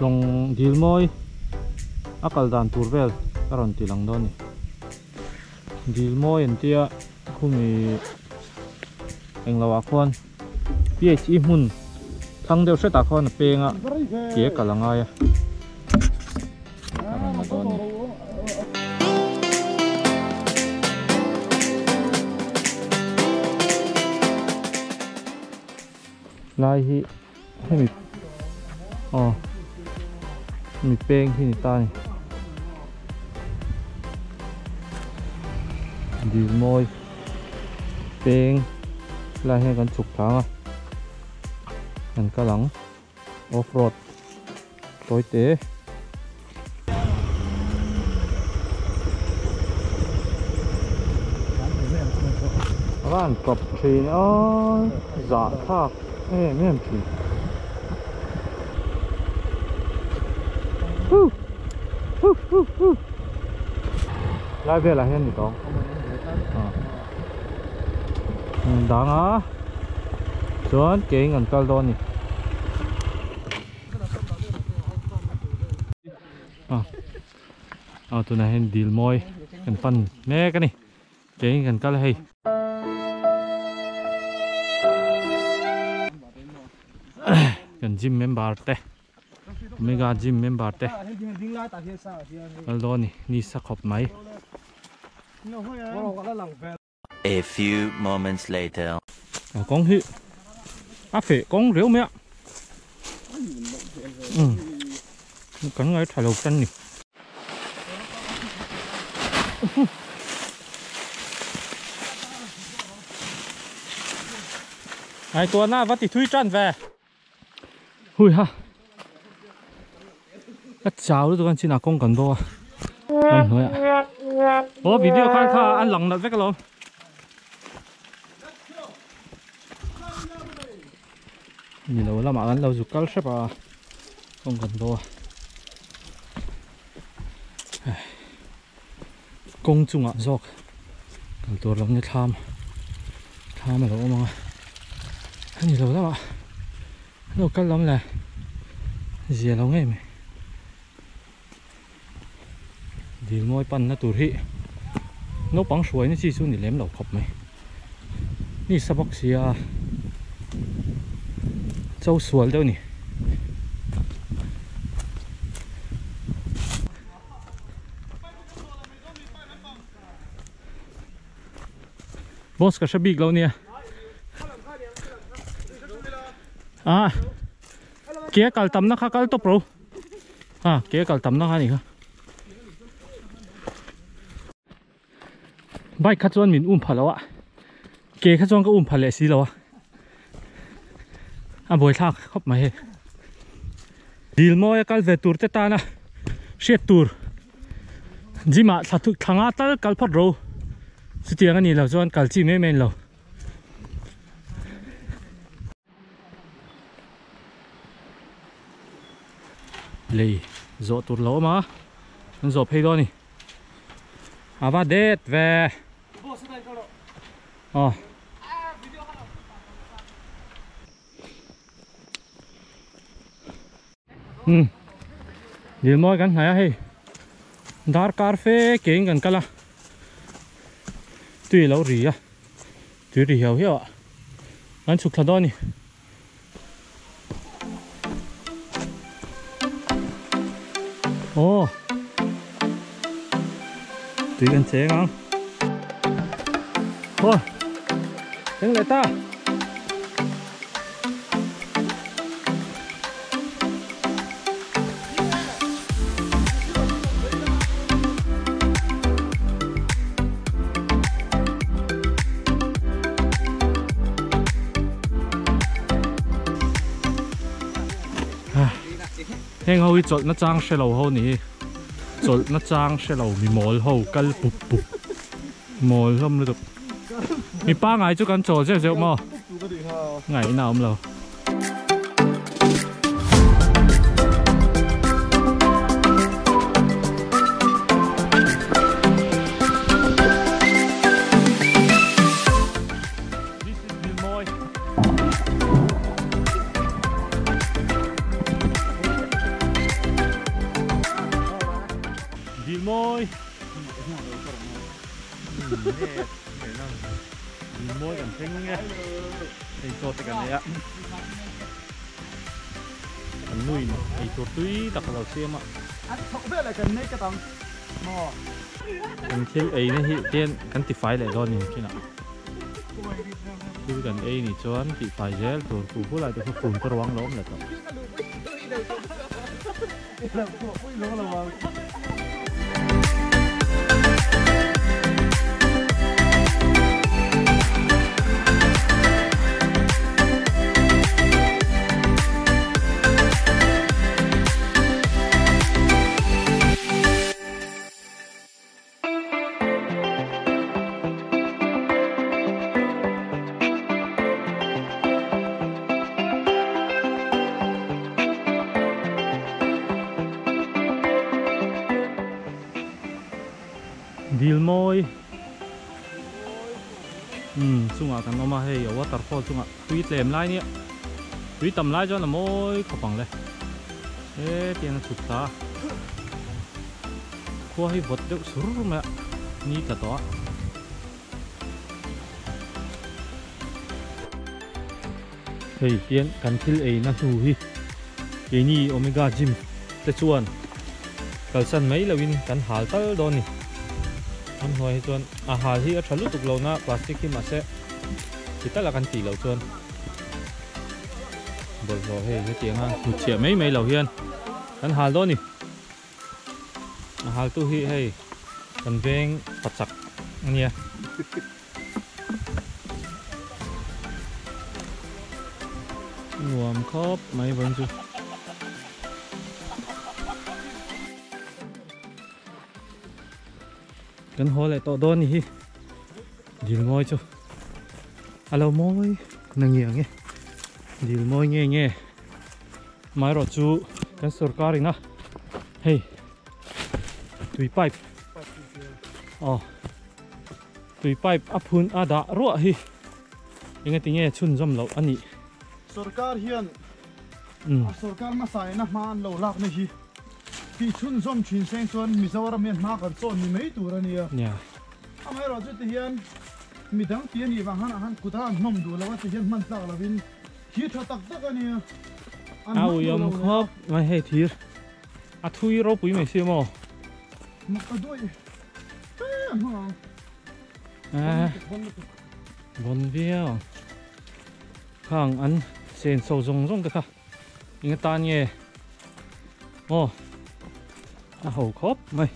Long dil moi akal dan turvel karon tilang doni dil moi entia khumi englawa khon phi mun thang deu seta khon penga ke kalanga ya lai hi hemi mi peng hi ni ta ni dil moi peng lai he kan chuk thanga kan kalang off road toy te ran cọp thìn giả thác mềm thìn lại về là hiện gì đó đáng á chuẩn kế ngân cao đôn nhỉ tụi này hiện deal môi cần phân mẹ cái này kế ngân cao là hay cần gym member te mega gym member te aldo ni sa khop mai A few moments later. Con hi phê con rượu mẹ cắn ngay thải lầu chân nè hai tuần na vắt thì thui chân về hui ha cái cháo đó con chỉ là con cần đô anh nói ạ video khai tha ăn lằng lợn với cái lồng nhìn đâu là mà ăn lâu dục cao sếp à không cần đô công chung ạ dọc cầnตัวlắm như tham mà đâu mà nhìn đâu là mà đâu cắt lắm là gì lắm nghe mày đi ngồi pan nó tụt hị nó bắn suối nó chỉ xuống để lém đầu khóc màyนี่สะบักเสียเจ้าสวนเดี๋ยวนี้บอสกับชาบิกเราเนี่ยเกียร์กัลตั้มนะคะกัลตบเราเกียร์กัลตั้มนะคะนี่ค่ะใบขัดจวนมินผัดแล้วอะเก๋ขัดจวนก็ผัดเลยสิแล้วอะบอยทักเข้ามาให้ดีลมอยกัลเวตูร์เตตานะเชียตูร์จิมาสัตุทางอาตากัลพัดเราสุดที่งั้นนี่เราจวนกัลจีไม่เมนเราเลยโจตูร์เรามามันโจเพย์ดอนี่ว่าเด็ดเวเดี๋ยวมอยกันไหนให้ดาร์คาเฟ่เก่งกันกันละตุยเราหรี่อะตุยหรี่เหี้ยวอ่ะงั้นสุกทะดอนี่โอ้ตุยกันเจ๋งอ่ะโอ้เจ๋งเลยตาเฮงเขาจดนัดจ้างเชลล์เขานี่จดนัดจ้างเชลล์มีหมอลเขากัลปุบหมอลเขาไม่ถูกมีป้าไงจุกันโจเจ้ามั้งไงน้ำเรา môi môi gần xinh nghe thì sốt cái này ạ anh nuôi này thì sốt túi đặc là xem ạ không biết là cần mấy cái tầng mò anh xem ấy này hiện tiên anh thì phải lại rồi này kia nào cứ gần ấy này cho anh thì phải gel rồi phụ lại thì phụ cái ruang lốm là thôi DIL MAWI sunga kan oma hei waterfall sunga tui tlem lai ni tui tam lai cho na moi khopang le tian suk ta kho hi vot de sur ma ni ta to hei tian kan thil ei na hu hi ke ni omega gym te chuan kalsan mai lawin kan hal tal do ni anh hỏi chuan hà hi ở chalu tục lâu na plastic khi mà sẽ chỉ tất là căn tỷ lâu chuan bồi bồi hay cái tiếng ha một triệu mấy lâu hiền anh hà đó nè hà tu hi hay cần veng phật sặc anh nhỉ nguồn khớp mấy vấn chú cần hỏi lại to đón đi DIL MAWI cho alo môi nang nghe nghe DIL MAWI nghe nghe mai rồi chú cái सरकारी na hey tùy pipe tùy pipe áp hun ada ruộng hi những cái tiếng nghe chun dâm lẩu anh nhỉ सरकार hiền सरकार mà xài na man lâu lạc này hi khi chun dâm chuyên sang chuan mizoram miền ma cần chọn mi mấy tuổi này nha mai rồi chú hiền mi đăng tiền gì vàng han cút han nom đủ là wat hiền man lạc là vin khi thà tắc tắc anh nhỉ áo yếm khóc mai hay thiệt thui rau bụi mày xem mò mặc đôi bon viêu khang ăn sen sâu rong rong cái khác những cái tan nhẹ hầu khóc mày